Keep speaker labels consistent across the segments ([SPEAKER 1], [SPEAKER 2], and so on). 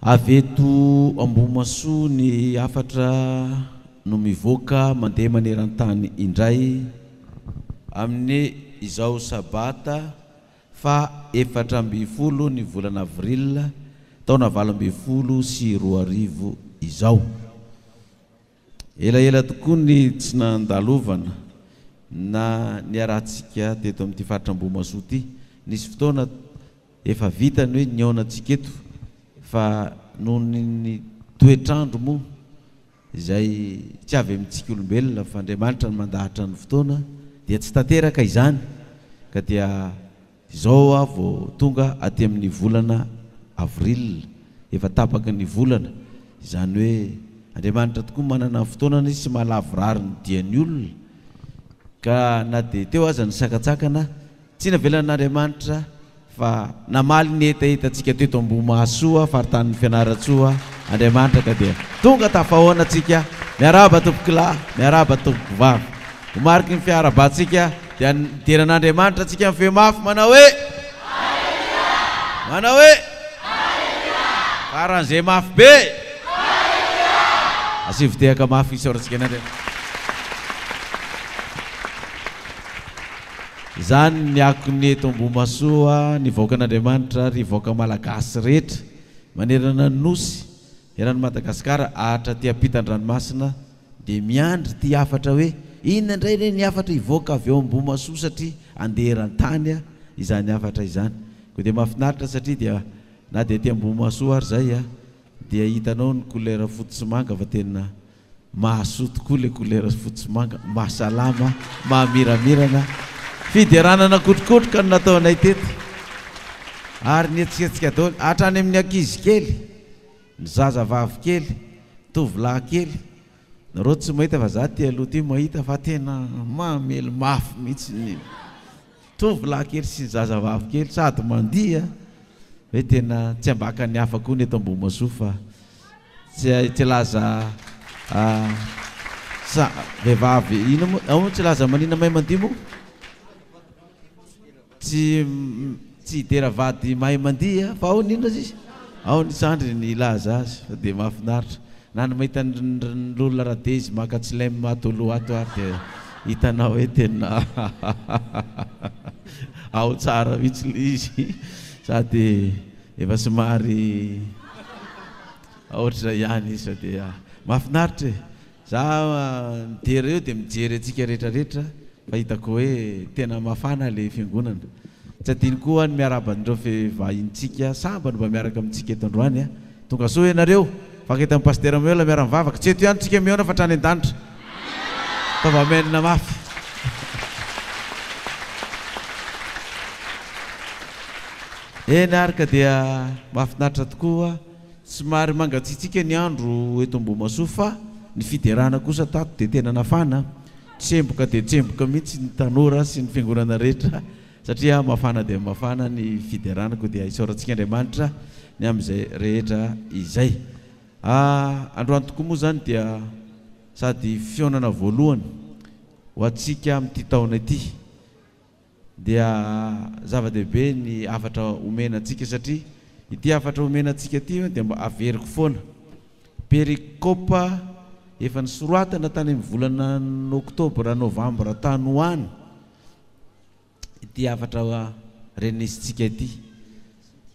[SPEAKER 1] Aveto Ambohimasoa ny afatra no mivoaka mandeha maneran-tany indray amin'ny izao sabata fa 14 ny volana avril taona 2024 izao. Elaela tokoa ny tsy nandalovana na niarahantsika teto amin'ity faritra Ambohimasoa ity. Nisy fotoana efa vitany hoe niaonantsika eto fa noho ny toetrandro moa izay tsy avy amintsika olombelona fa Andriamanitra no mandahatra ny fotoana dia tsy tanteraka izany ka dia izao vao tonga aty amin'ny volana avril efa tapaka ny volana, izany hoe Andriamanitra tokoa manana fotoana izy sy mahalavorary ny dian'ny olona ka na dia teo aza ny sakatsakana tsy navelan'Andriamanitra fa namaly ny etahitantsika teto Ambohimasoa faritany Fianaratsoa Andriamanitra ka dia tonga tafahoana atsika miaraba tompokilahy miaraba tompokovavy homariky ny fiarabantsika dia teran'Andriamanitra atsika amin'ny feo mafy manao hoe karan'izay mafy be asivotehaka mafy isaorantsika n'Andriamanitra. Izany ny akony eto Ambohimasoa ny vahoakan'Andriamanitra ry vahoaka malagasy rehetra manerana ny nosy eran'ny Madagasikara ahatra ty ampitan-dranomasina dia miandry ty afatra hoe inona indray re ny afatra hivoaka avy eo Ambohimasoa satria andeha eran-tany izany afatra izany. Koa dia mahafinaritra satria dia na dia ty Ambohimasoa ary zay dia hitanao ny couleur fotsy manga fa tena mahasoa tokoa le couleur fotsy manga, mahasalama, mahamiramirana. Fideranana kotrokotroka no nataonay teto ary nihetsiketsika daholo hatrany amin'ny ankizy kely, ny zazavavy kely, tovolahy kely. Nareo tsy mahita fa za ty aloha ty mahita fa tena mamely mafy mihitsy ny tovolahy kely sy ny zazavavy kely sady mandia hoe tena tsy ambaka ny hafa koa ny eto Ambohimasoa fa tsy laza vehivavy ino moa tsy laza manina mahay mandia moa tsy hidera vady mahay mandia fa ao nino izy ao ny sandry ny ilaza azy fa dia mahafinaritra na ny mahita n'olona raha dia izy maka tsy lay matoloha ato ary dia hitanao hoe tena ao tsara mihitsy le izy sady efa somary ohatr'izay ihany izy fa dia mahafinaritra za midera eo dia mijery antsika rehetrarehetra fa hitako hoe tena mafana le fiangonana. Tsy adiny koa ny miaraban'ireo vahintsika sambany mba miaraka amintsika eto androany tonga soa ianareo faka eto amin'ny pastera Meola miara mivavaka tsy eto ihany tsika miona fa hatrany an-danitra tavamenina mafy. Eny ary ka dia mahafinaritra tokoa somary mangatsiatsika ny andro eto Ambohimasoa fa ny fiderana kosa tato dia tena nafana. Tsemboka dia tsemboka mihitsy ny tanora sy ny fiangonana rehetra satria mafana dia mafana ny fideranako dia isaorantsika Andriamanitra ny amin'izay rehetra izay. Androany tokoa moa zany dia sady fionana voalohany ho antsika amin'ity taona ity dia zava-dehibe ny afatra omenantsika satria ity afatra omenantsika ity dia mba averiko foana perikopa efa nisoratana tany amin'ny volana Oktobra Novambra tany hoany ity afatra renisitsika ity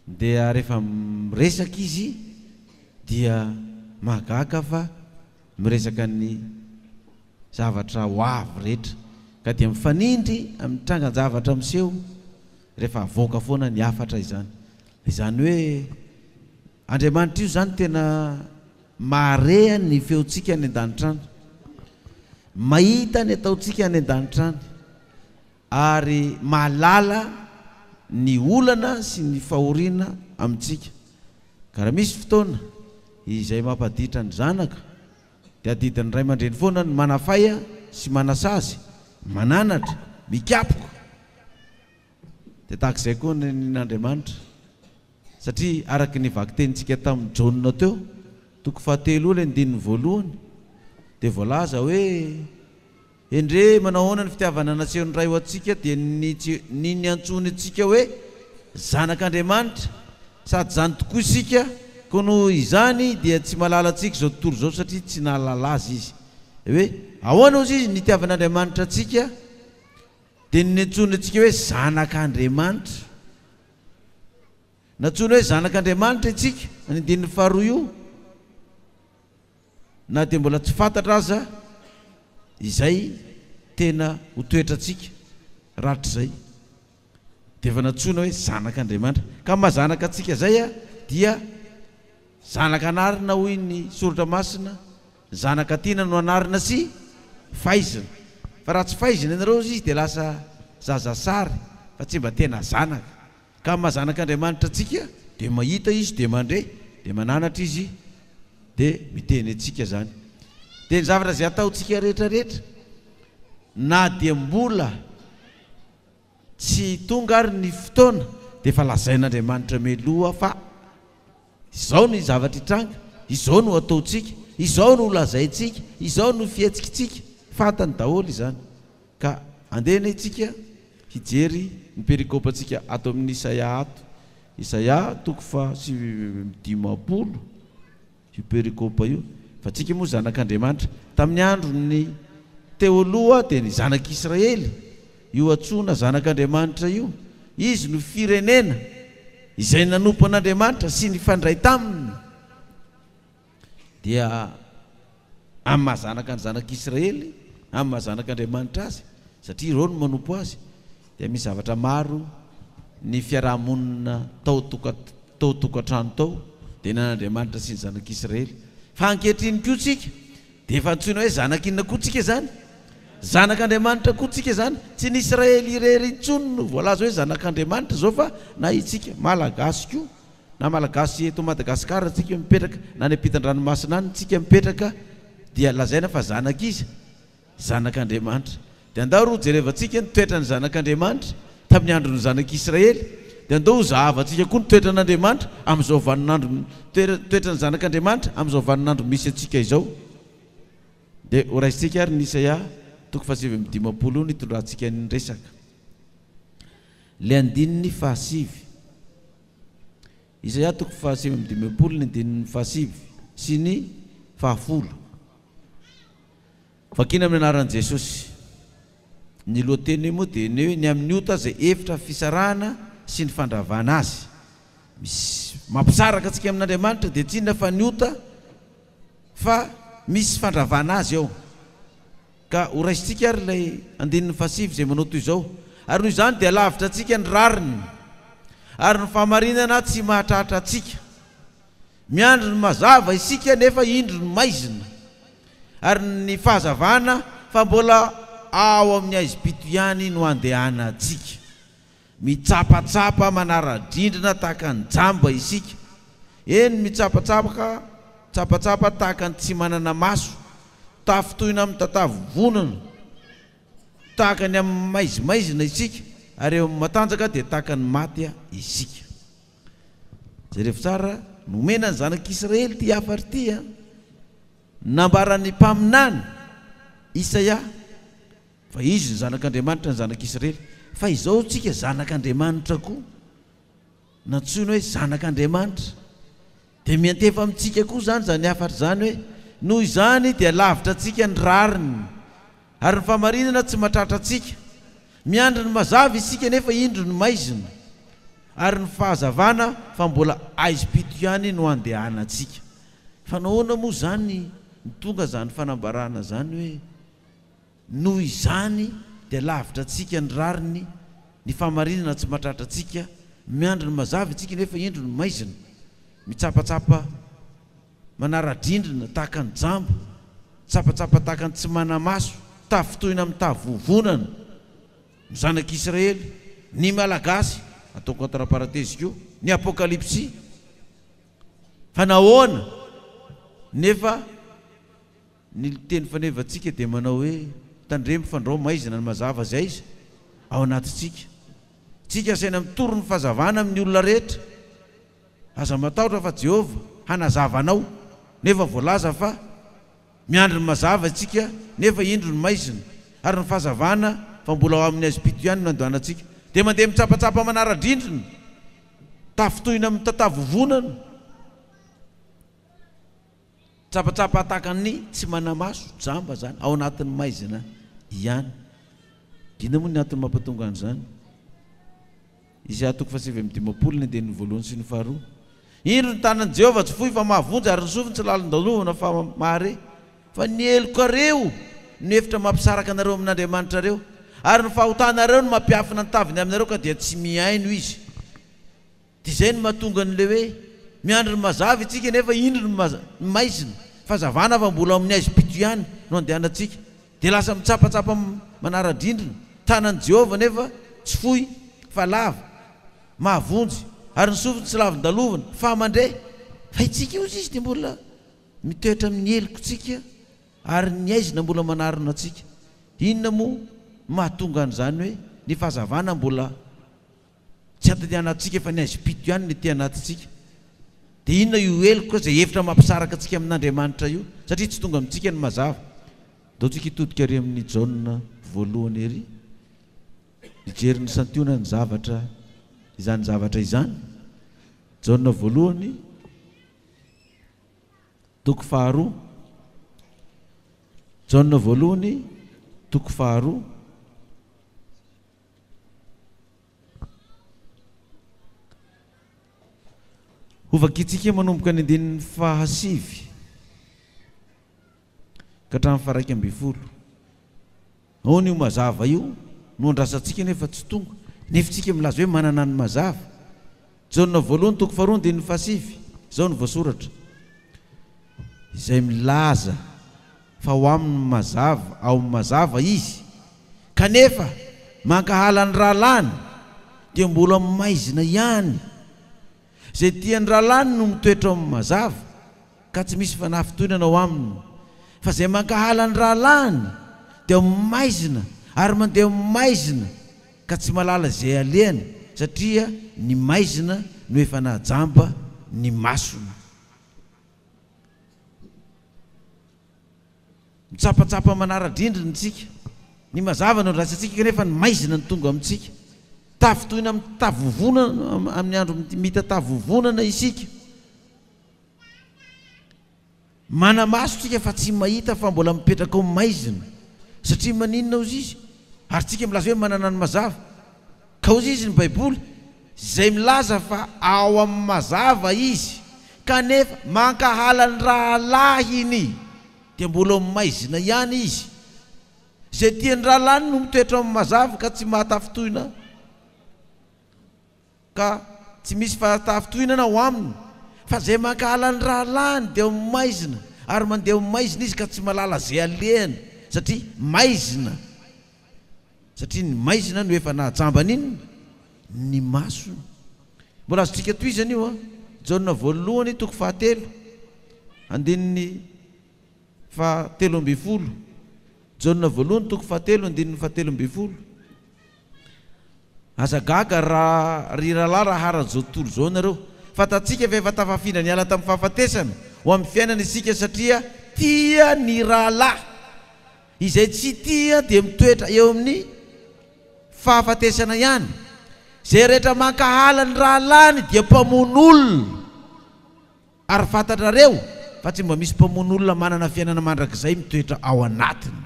[SPEAKER 1] dia rehefa miresaka izy dia mahagaga fa miresaka ny zavatra ho avy rehetra ka dia mifanindry amin'ny trangan-javatra miseho rehefa avoaka foana ny afatra izany. Izany hoe Andriamanitra io zany tena maharea ny feontsika ny an-danitrany, mahita ny ataontsika ny an-danitrany ary mahalala ny olana sy ny fahoriana amintsika. Ka raha misy fotoana izay mampaditra ny zanaka dia adidiny ray aman-dreny foana ny manafaya sy manasazy, mananatra, mikapoko. Dia tahak'izay koa n'Andriamanitra satria araky ny vaky tenintsika tamin'ny Jaona teo toko 7:1 dia voalaza hoe endre manao ahoana ny fitiavana nasehon'ny ray ho antsika dia ny antsony antsika hoe zanak'Andriamanitra sady zany tokoa isika koa no izany dia tsy malala antsika zao tontolo zao satria tsy nahalala azy izy hoe ahoana ozy izy nitiavan'Andriamanitra atsika dia nentsoina antsika hoe zanak'Andriamanitra, natsoina hoe zanak'Andriamanitra itsika ny andininy faharoa io, na dia mbola tsy fantatra aza izay tena ho toetra antsika ratr'izay dia efa natsoina hoe zanak'Andriamanitra. Ka mahazanaka antsika zay a dia zanaka anarina hoy ny soratra masina, zanaka tiana no anarina sy faizina, fa raha tsy faizina ianareo izy dia lasa zazasary fa tsy mba tena zanaka. Ka mahazanak'Andriamanitra atsika dia mahita izy dia mandre dia mananatra izy dia miteny antsika zany. Dia ny zavatra izay ataontsika rehetrarehetra na dia mbola tsy tonga ary ny fotoana dia efa lazain'Andriamanitra meloha fa izao ny zavatra hitranga, izao no ataontsika, izao no lazaintsika, izao no fihetsikitsika, fantany daholo izany. Ka andehana itsika hijery ny perikôpantsika ato amin'ny Isaia ato, Isaia 5:20 io perikôpa io. Fa tsika moa zanak'Andriamanitra tamin'ny andro ny teo aloha dia ny zanak'Israely io antsoina zanak'Andriamanitra io, izy no firenena izay nanompo an'Andriamanitra sy ny fandray taminy, dia amin'ny mahazanaka ny zanak'Israely, amin'ny mahazanak'Andriamanitra azy satria ireo no manompo azy. Dia misy zavatra maro ny fiarahamonina tao tokantrano tao dia nan'Andriamanitra sy ny zanak'Israely. Fa ankehitriny koa tsika dia efa antsoina hoe zanak'inona koa tsika zany, zanak'Andriamanitra koa tsika zany, tsy ny Israely irery intsony no voalaza hoe zanak'Andriamanitra zao fa na itsika malagasy koa, na malagasy eto Madagasikara tsika mipetraka, na ny ampitan-dranomasina any tsika mipetraka dia lazaina fa zanak'iza, zanak'Andriamanitra. Dia andao ro jerevantsika ny toetra ny zanak'Andriamanitra tamin'ny andron'ny zanak'Israely, dia andao zahavatsika koa ny toetra n'Andriamanitra amin'izao vaninandro, toetra ny zanak'Andriamanitra amin'izao vaninandro misy atsika izao. Dia oraisitsika ary ny Isaia 5:20 ny tondrahantsika ny resaka. Le andininy fahasivy, Isaia 5:20 ny andininy fahasivy sy ny fahafolo. Vakina amin'ny anaran'i Jesosy. Ny lohateny moa dia ny hoe ny amin'ny ota zay efitra fisarahana sy ny fandravana azy. Misy mampisaraka antsika amin'Andriamanitra dia tsy inona fa ny ota fa misy fandravana azy ao. Ka horaisitsika ary ilay andininy fahasivy izay manao toy izao. Ary noho izany dia lavitra antsika ny rariny, ary ny fahamarinana tsy mahatratra antsika. Miandro ny mazava isika nefa indro ny maizina, ary ny fahazavana fa mbola ao amin'ny aizim-pito ihany no andehana antsika. Mitsapatsapa manara-drindrina tahaka ny jamba isika, eny mitsapatsapa tahaka ny tsy manana maso, tafitohina amin'ny tatavo vonana tahaka ny amin'ny maizimaizina isika, ary eo amin'ny matanjaka dia tahaka ny matya isika. Jereo tsara nomena ny zanak'Israely ty afatra ty nambaran'ny mpaminany Isaia fa izy ny zanak'Andriamanitra ny zanak'Israely. Fa izao tsika zanak'Andriamanitra koa, natsoina hoe zanak'Andriamanitra, dia miantefa amintsika koa zany zany afatra zany hoe noho izany dia lavitra antsika ny rariny, ary ny fahamarinana tsy mahatratra antsika. Miandro ny mazava isika nefa indro ny maizina, ary ny fahazavana fa mbola aizim-pito ihany no andehana antsika. Fa nahoana moa zany ny tonga zany fanambarana zany hoe noho izany dia lavitra antsika ny rariny, ny fahamarinana tsy mahatratra antsika, miandro ny mazava isika nefa indro ny maizina, mitsapatsapa manara-drindrina tahaka ny jambo, tsapatsapa tahaka ny tsy manamaso, tafitohina amin'ny tavovonana. Ny zanak'Israely, ny malagasy, ataoko entre parenthèse koa, ny apokalypsy. Fa nahoana nefa ny teny fanevantsika dia manao hoe tandremo fandrao maizina ny mazava zay izy ao anatitsika. Tsika asaina mitoro ny fahazavana amin'ny olona rehetra, aza matahotra fa Jehova hanazavanao, nefa voalaza fa miandro ny mazava tsika nefa indro ny maizina, ary ny fahazavana fa mbola ao amin'ny aizim-pito ihany no andohana antsika. Dia mandeha mitsapatsapa manara-drindrina, tafitohina amin'ny tatavovonana, Tsapatsapa takany tsy manamaso jamba zany ao anatin'ny maizina ihany. Dina moa ny antony mampatonga an'izany. Izy atoko fasivy amin'ny dimapolo ny andininy voalohany sy ny faharoa. Indro ny tanan'i Jehovah tsy fohy fa mahavonjy ary ny sofiny tsy lalin-dalovana fa mahare. Fa ny elokareo no efitra mampisaraka anareo amin'Andriamanitra reo ary ny fahotanareo no mampiafina ny taviny aminareo ka dia tsy miaino izy. Dia izay no mahatonga an'ilay hoe miandry ny mazava itsika nefa indro ny maizina fazavana fa mbola amin'ny aizy pito ihany no andehanantsika. Dia lasa mitsapatsapa manara-drindrina. Tanan'i Jehovah nefa tsy fohy fa lava, mahavonjy ary ny sofiny tsy lavin-dalovana fa mandray. Fa itsika io izy dia mbola mitoetra amin'ny eloko-tsika ary ny aizina mbola manarona antsika. Inona moa mahatonga an'izany hoe ny fahazavana mbola tsy aty anatintsika fa ny aizy pito ihany ny ty anatintsika. Dia inona io eloko izay efitra mampisaraka antsika amin'Andriamanitra io satria tsy tonga amintsika ny mazava. Dao tsika hitodika ary amin'ny Jaona voalohany ery hijery ny santionany zavatra izany zavatra izany. Jaona voalohany toko faharoa. Jaona voalohany toko faharoa. Ovakitsika manomboka ny andininy fahasivy ka hatramin'ny faharaika amby folo. Ao io mazava io no andrasantsika nefa tsy tonga nefa tsika milaza hoe manana ny mazava. Jaona voalohany toko faharoa andininy fahasivy. Izao no voasoratra izay milaza fa ho amin'ny mazava ao amin'ny mazava izy kanefa mankahala ny rahalany dia mbola maizina ihany. Izay tian'ny rahalany no mitoetra amin'ny mazava ka tsy misy fanafitoinana ao aminy. Fa izay mankahala ny rahalany dia maizina ary mandeha maizina ka tsy malala izay alehany satria ny maizina no efa nahajamba ny masona. Mitsapatsapa manara-drindrina tsika. Ny mazava no andrasantsika kanefa ny maizina ny tonga amintsika. Tafitoina amin'ny tavovonana amin'ny andro mita tavovonana isika. Manamaso tsika fa tsy mahita fa mbola mipetraka ao maizina satria maninona ozy izy ary tsika milaza hoe manana ny mazava. Ka ozy izy ny Baiboly izay milaza fa ao amin'ny mazava izy kanefa mankahala ny rahalahiny dia mbola maizina ihany izy. Izay tian'ny rahalany no mitoetra amin'ny mazava ka tsy mahatafitoina ka tsy misy fahatafitoinana ao aminy. Fa izay mankahala ny rahalany dia maizina ary mandeha maizina izy ka tsy malala izay alehany satria maizina. Satria ny maizina no efa nahajamba n'inona ny masona. Mbola azotsika toizana io Jaona voalohany toko fahatelo andininy fahatelo amby folo. Jaona voalohany toko fahatelo andininy fahatelo amby folo. Aza gaga raha ry rahalahy raha haran'izao tontolo izao nareo. Fatatsika fa efa tafafina niala tamin'ny fahafatesana ho amin'ny fiainana isika satria tia ny rahalahy. Izay tsy tia dia mitoetra eo amin'ny fahafatesana ihany. Izay rehetra mankahala ny rahalany dia mpamon'olona. Ary fantatrareo fa tsy mba misy mpamon'olona manana fiainana mandrakizay mitoetra ao anatiny.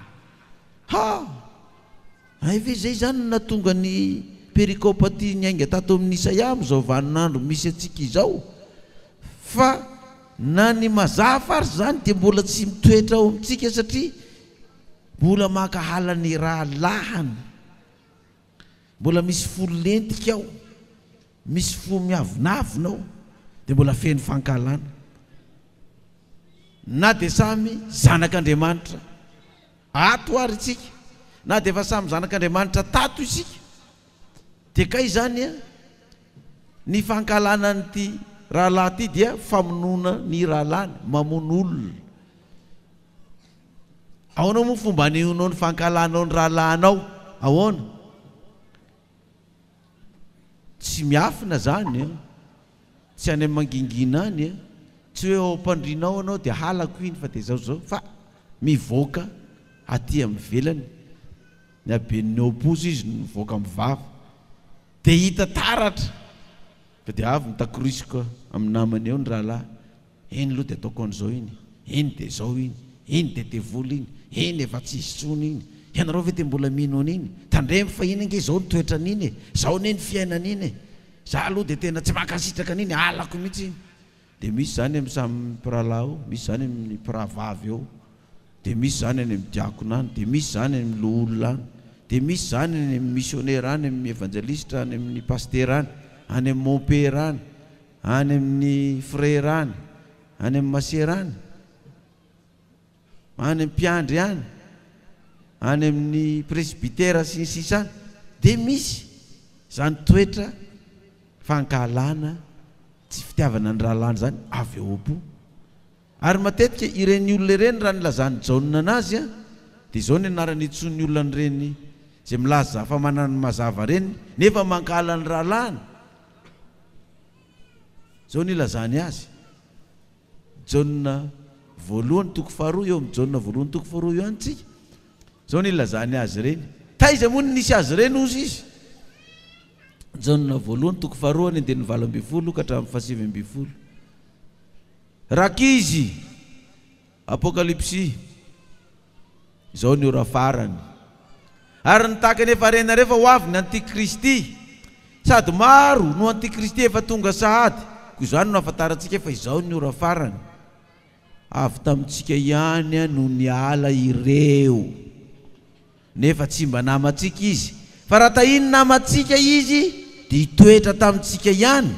[SPEAKER 1] Ve zay zany natonga ny perikôpa ty nyainga tato amin'ny Isaia amin'izao vaninandro misy atsika izao. Fa na ny mazava ary zany dia mbola tsy mitoetra ao amintsika satria mbola mankahala ny rahalahany. Mbola misy fo lentika ao, misy fo miavonavona ao, dia mbola feno fankalana. Na dia samy zanak'Andriamanitra ato ary itsika, na dia efa samy zanak'Andriamanitra tato isika. Dia kay zany ny fankalana n'ity rahalahy ty dia famonoana ny rahalany, mamono olona. Ahoana moa fomba anehoanao ny fankalanao ny rahalahinao? Ahoana? Tsy miafina zany, tsy any amin'ny mangingina any, tsy hoe ao am-pandrinao anao dia halako iny fa dia zao fa mivoaka aty amin'ny velany. Ny aben'ny opozy izy mivoaka amin'ny vava dia hita taratra fa dia avy mitakorisika amin'ny namany eo ny rahalahy. Eny aloha dia ataoko an'izao iny, iny dia zao iny dia devoly iny efa tsy isotsony iny, ianareo ve dia mbola mino an'iny, tandremy fa iny nge zao nitoetra an'iny zao ny fiainan'iny za aloha dia tena tsy mankasitraka an'iny alako mihitsy iny. Dia misy zany amin'ny samy mpiralao, misy zany amin'ny mpiravavy eo, dia misy zany any amin'ny diakona any, dia misy zany any amin'ny loolona any, dia misy zany any amin'ny missionnaire any, amin'ny évangéliste any, amin'ny pasteur any, any amin'ny mon-père any, any amin'ny frère any, any amin'ny masera any, any amin'ny mpiandry any, any amin'ny presbytera sy ny sisa any. Dia misy zany toetra fankalana tsy fitiavana ny rahalany zany avy eo am-po. Ary matetika ireny olona ireny raha nilazany Jaona anazy dia zao ny anarany itsony olona nyreny zay milaza fa manana mazava reny nefa mankala ny rahalany, zao nilazany azy. Jaona voalohany toko faharoa eo amin'ny Jaona voalohany toko faharoa eo antsika, zao nilazany azy reny. Taiza moa ny nisy azy reny ozy izy? Jaona voalohany toko faharoa ny 9:20 ka hatramin'ny 7:20. Rakizy apokalipsy zao ny ora farany. Ary nitaka nefa rena rehefa ho avy ny antikristy, sady maro no antikristy efa tonga sahady. Koa izany no ahafantarantsika efa izao ny ora farany. Avy tamintsika ihany no niala ireo, nefa tsy mba namantsika izy, fa raha tahiny namantsika izy dia hitoetra tamintsika ihany.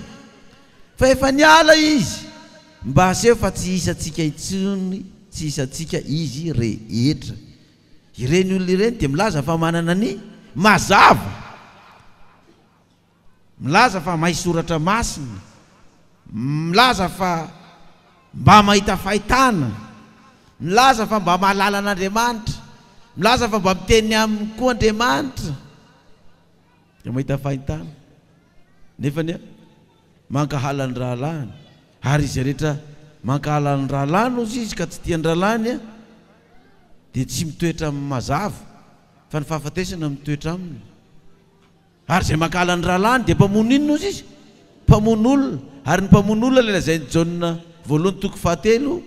[SPEAKER 1] Fa efa niala izy mba aseho fa tsy hisantsika intsony, tsy hisantsika izy rehetra. Ireny olona ireny dia milaza fa manana ny mazava, milaza fa mahay soratra masina, milaza fa mba mahita fahitana, milaza fa mba mahalala an'Andriamanitra, milaza fa mba miteny aminy koa Andriamanitra, dia mahita fahitana nefa ny mankahala ny rahalany. Ary izy rehetra mankahala ny rahalany ozy izy ka tsy tia ny rahalany dia tsy mitoetra amin'ny mazava, fa ny fahafatesana mitoetra aminy. Ary zay mankahala ny rahalany dia mpamono inona ozy izy? Mpamono olona. Ary ny mpamono olona ilay lazainy Jaona voalohany toko fahatelo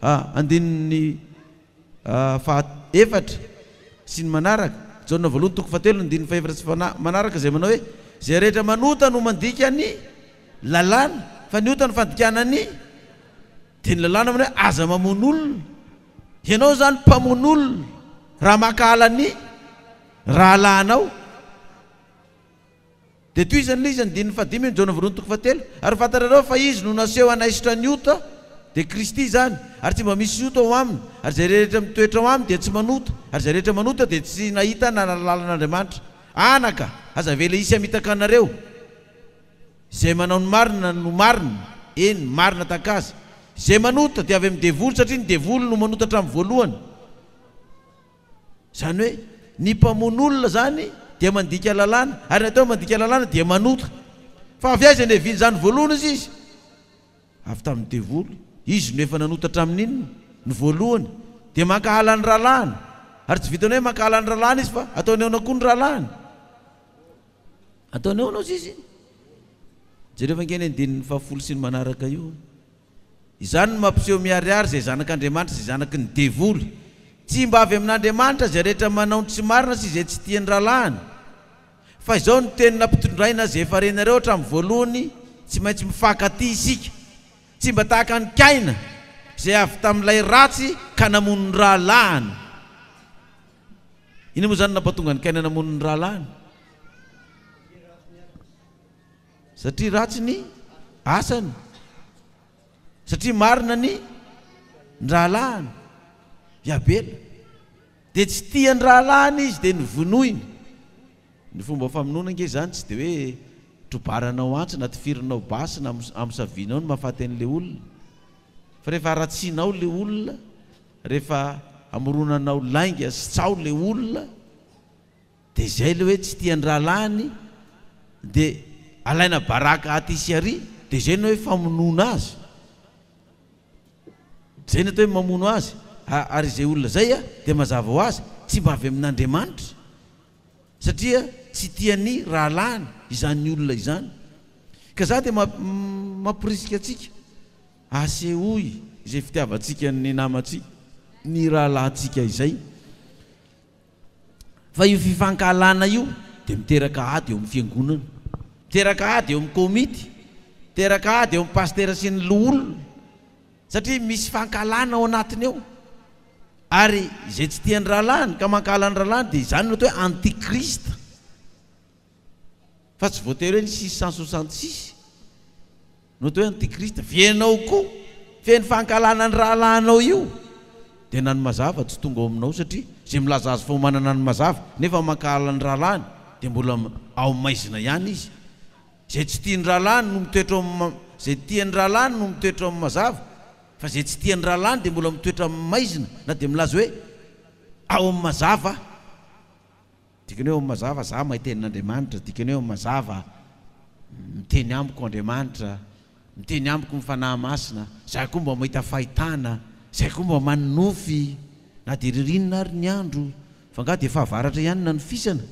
[SPEAKER 1] andininy fahaefatra sy ny manaraka. Jaona voalohany toko fahatelo andininy fahaefatra sy manaraka zay manao hoe zay rehetra manota no mandika ny lalàna, fa ny ota no fandikana ny, dia ny lalàna mana hoe aza mamono olona. Ianao zany mpamono olona raha mankahala ny rahalanao. Dia toy izany ilay izy andininy fahadimy ny Jaona voalohany toko fahatelo. Ary fantarareo fa izy no naseho anaisitra ny ota dia Kristy zany, ary tsy mba misy ota ao aminy. Ary zay rehetra mitoetra ao aminy dia tsy manota, ary zay rehetra manota dia tsy nahita na lalan'Andriamanitra. Anaka aza vela isy hamitaka anareo, zay manao ny marina no marina, eny marina takazy. Zay manota dia avy amin'ny devoly, satria ny devoly no manota hatramin'ny voalohany. Zany hoe ny mpamono olona zany dia mandika lalàna, ary natao mandika lalàna dia manota. Fa avy aiza ny viany zany voalohany izy izy? Avy tamin'ny devoly. Izy no efa nanota hatramin'ny inona? Ny voalohany. Dia mankahala ny rahalany. Ary tsy vitany hoe mankahala ny rahalany izy fa ataony eona koa ny rahalany. Ataony eona ozy izy. Jereo vangeny andininy fahafolo sy ny manaraka io. Izany no mampiseho miariary zay zanak'Andriamanitra zay zanaky ny devoly. Tsy mba avy amin'Andriamanitra zay rehetra manao ny tsy marina sy zay tsy tia ny rahalany. Fa izao ny teny nampitondraina zay efa renareo hatramin'ny voalohany, tsy maintsy mifankaty isika. Tsy mba tahaka ny Kaina zay avy tamin'ilay ratsy ka namono ny rahalany. Ino moa zany nampatonga ny Kaina namono ny rahalany? Satria ratsy ny asany, satria marina ny rahalany. Abela dia tsy tia ny rahalany izy dia nyvonoiny. Ny fomba famonoana nge zany tsy dia hoe trobaranao antsy na tifirinao basy na amsavinao no mahafaty an'ilay olona, fa rehefa aratsianao ilay olona, rehefa amoronanao lainga sy tsao ilay olona, dia izay ilay hoe tsy tia ny rahalany dia alaina baraka aty sy ary, dia izay no hoe famonoana azy, izay no atao hoe mamono azy. Ary izay olona zay dia mazava ho azy tsy mba avy amin'Andriamanitra, satria tsy tia ny rahalany izany olona izany. Ka za dia mampirisika atsika asehoy izay fitiavantsika ny namatsika ny rahalahintsika izay. Fa io fifankahalana io dia miteraka ady eo amin'ny fiangonana, miteraka ady eo amin'ny komity, miteraka ady eo amin'ny pastera sy ny loholona, satria misy fankahalana ao anatiny ao. Ary izay tsy tian'ny rahalahiny ka mankahala ny rahalahiny dia izany no atao hoe antikrista. Fa tsy voatery hoe ny 666 no atao hoe antikrista. Vienao koa feno fankahalana ny rahalahinao io dia na ny mazava tsy tonga ao aminao, satria izay milaza azy fao manana ny mazava nefa mankahala ny rahalahiny dia mbola ao maizina ihany izy. Izay tsy tian'ny rahalahiny no mitoetra izay tian'ny rahalahiny no mitoetra amin'ny mazava, fa izay tsy tian'ny rahalahiny dia mbola mitoetra amin'ny maizina, na dia milaza hoe ao amin'ny mazava. Dikany hoe ao amin'ny mazava za mahay tenin'Andriamanitra, dikany hoe ao amin'ny mazava miteny amiko Andriamanitra, miteny amiko ny fanahy masina, zay koa mba mahita fahitana, zay koa mba manofy na dia ririnina ary ny andro, fa nga dia fahavaratra ihany na ny fisana,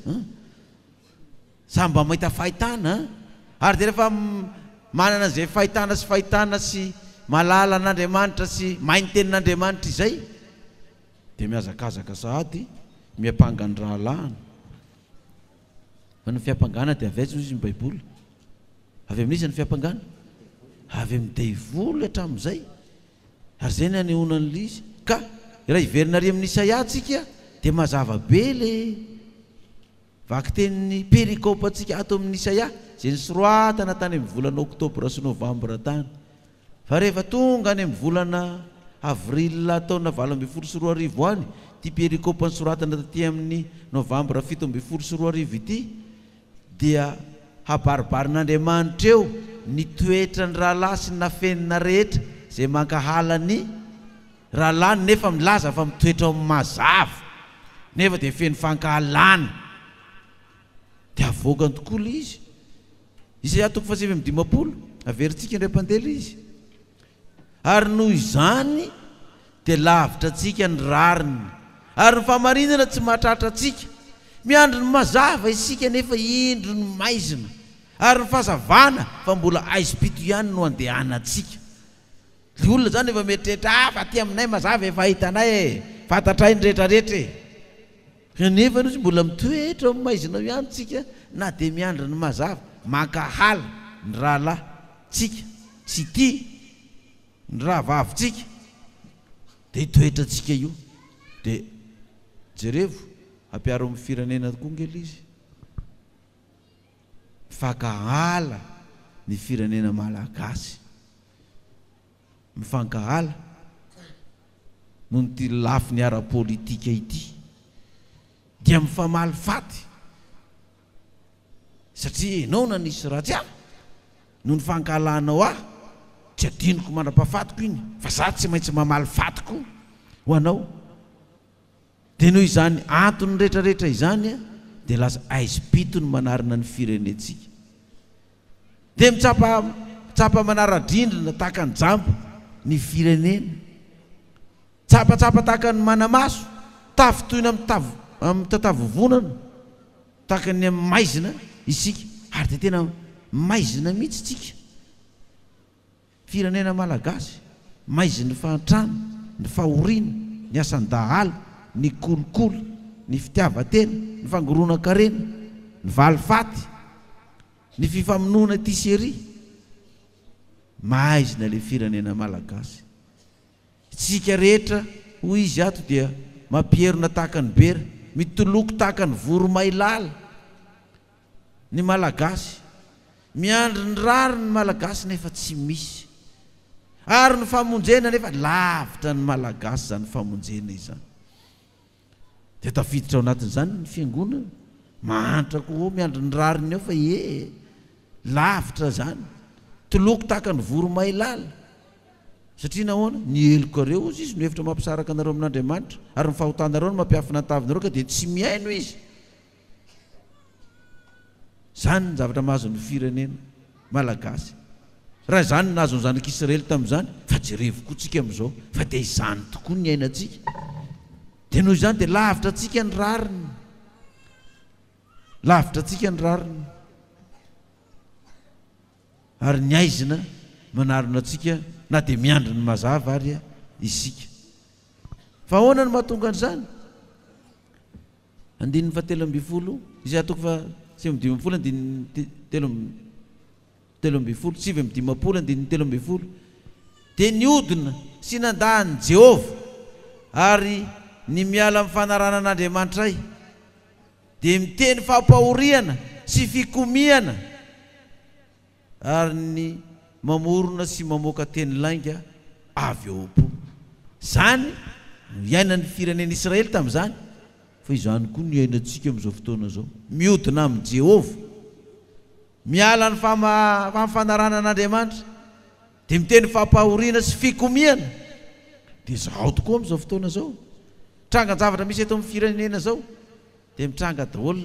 [SPEAKER 1] sa mba mahita fahitana. Ary dia rehefa manana izay fahitana sy malala an'Andriamanitra sy mahay ny tenin'Andriamanitra izay dia miazakazaka sahady miampangany rahalahiny. Fa ny fiampangana dia avy aiza izy ny Baiboly? Avy amin'iza ny fiampangana? Avy amin'ny devoly hatramin'izay. Ary izay ny anehoana n'izy. Ka raha iverina ary amin'ny Isaia antsika dia mazava be le vaky tenin'ny perikôpa antsika ato amin'ny Isaia izay nisoratana tany amin'ny volana oktobra sy novambra tany. Fa rehefa tonga any amin'ny volana avril taona 2024 any, ty perikôpa nisoratana taty amin'ny novambra 1724 ity dia habaribarin'Andriamanitra eo ny toetra ny rahalahy sy ny nafenina rehetra izay mankahala ny rahalahiny nefa milaza fa mitoetra amin'ny mazava, nefa dia feno fankahalana dia avoakany tokoa le izy. Isaia 7:50 averintsika indray mpandely izy. Ary noho izany dia lavitra antsika ny rariny, ary ny famarinana tsy mahatratra antsika. Miandro ny mazava isika nefa indro ny maizina, ary ny fahazavana fa mbola aiza-pito ihany no andehanantsika. Le olona zany efa mieritreritra fa aty aminay mazava efa hitanay fantatray ny rehetrarehetra kanefa izy mbola mitoetra amin'ny maizina ihany tsika, na dia miandro ny mazava mankahala ny rahalahy tsika sy ity ny rahavavintsika dia hitoetra antsika io. Dia jerevo ampiaro amin'ny firenena koa ngely izy, mifankahala ny firenena malagasy, mifankahala noho ny lafiny ara-politika ity dia mifamaly faty, satria enao na nisy ratsy noho ny fankahalanao tsy adinoko mandrapahafatiko iny, fa za tsy maintsy mamaly fatiko ho anao. Dia noho izany antony rehetrarehetra izany dia lasa aiza-pito ny manarina ny firenentsika. Dia mitsapa manara-drindrina tahaka ny jambo ny firenena, tsapatsapa tahaka ny manamaso, tafitoina amin'ny tatavovonana tahaka ny amin'ny maizina isika, ary dia tena maizina mihitsy tsika. Firenena malagasy maizina ny fahantrana, ny fahoriana, ny asan-dahalo, ny kolokolo, ny fitiavatena, ny fangoronan-karena, ny valifaty, ny fifamonoana tiseria. Maizina le firenena malagasy. Tsika rehetra hoy izy ato dia mampierona tahaka ny bera, mitoloko tahaka ny voromailala. Ny malagasy miandro ny rary ny malagasy nefa tsy misy, ary ny famonjena nefa lavitra ny malagasy zany famonjena izany. Dia tafiditra ao anatin'izany ny fiangonana, mahantra koa miandro ny rariny ao fa lavitra zany, toloko tahaka ny voromailala. Satria nahoana ny eloko areo izy no hevitra mampisaraka anareo amin'Andriamanitra, ary ny fahotanareo no mampiafina tavinareo ka dia tsy miaino izy. Zany ny zavatra mahazo ny firenena malagasy. Raha izany nahazo ny zanak'Israely tamin'izany, fa jerevo koa tsika amin'izao, fa dia izany tokoa ny ainatsika. Dia noho izany dia lavitra antsika ny rariny, lavitra antsika ny rariny, ary ny aizina manarona antsika na dia miandry ny mazava ary isika. Fa ahoana no mahatonga an'izany? 7:20 izay atoko fa 7:13 dia niodina sy nandahany Jehova ary ny miala amin'ny fanaranan'Andriamanitra dia miteny fampahoriana sy fikomiana ary ny mamorona sy mamoaka teny lainga avy eo am-po. Zany iainan'ny firenena Israely tamin'izany, fa izany koa ny iainantsika amin'izao fotoana izao, miodina amin'ny Jehova, miala ny fanarahanan'Andriamanitra dia miteny fampahoriana sy fikomiana. Dia zaho tokoa amin'izao fotoana izao, tranga ny zavatra misy eto amin'ny firenena izao dia mitranga daholo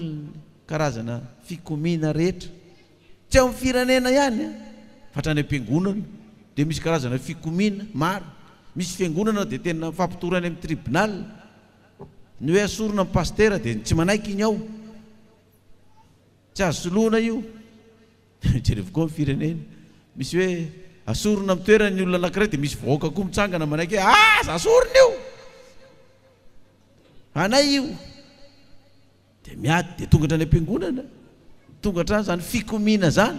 [SPEAKER 1] karazana fikomiana rehetra, tsy ao amin'ny firenena ihany fa hatrany am-piangonana dia misy karazana fikomiana maro. Misy fiangonana dia tena fampitorany amin'ny tribunal, ny hoe asorona amin'ny pastera dia tsy manaiky iny ao, tsy azo soloina io. Jerevy koa amin'ny firenena misy hoe asorona amin'ny toerana ny olona anankiray dia misy vahoaka koa mitsangana manaiky hoe aza asorona io, anay io, dia miady dia tonga hatrany am-piangonana, tonga hatrany zany fikomiana zany,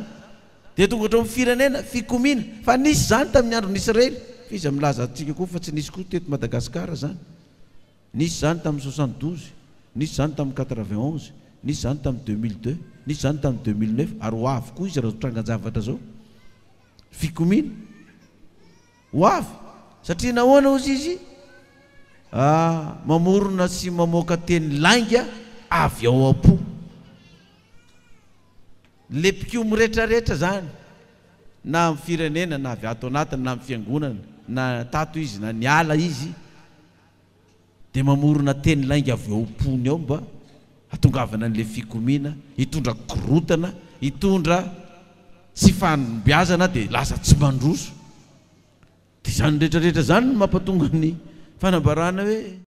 [SPEAKER 1] dia tonga hatrany amin'ny firenena fikomiana. Fa nisy zany tamin'ny andron'ny Israely, fiza milaza antsika koa fa tsy nisy koa teto Madagasikara zany. Nisy zany tamin'ny 72, nisy zany tamin'ny 91, nisy zany tamin'ny 2002, nisy zany tamin'ny 2009 ary ho avy koa izy raha trangan-javatra zao fikomiana ho avy. Satria nahoana ozy izy? Mamorona sy mamoaka teny lainga avy ao am-po. Le mpikomy rehetrarehetra zany, na amin'ny firenena na avy ato anatiny na amin'ny fiangonana na tato izy na niala izy, dia mamorona teny lainga avy ao am-pony ao mba hatongavana an'le fikomiana, hitondra korotana, hitondra tsy fanombiazana dia lasa tsy mandroso. Dia zany rehetrarehetra zany no mampatonga ny fanambarana hoe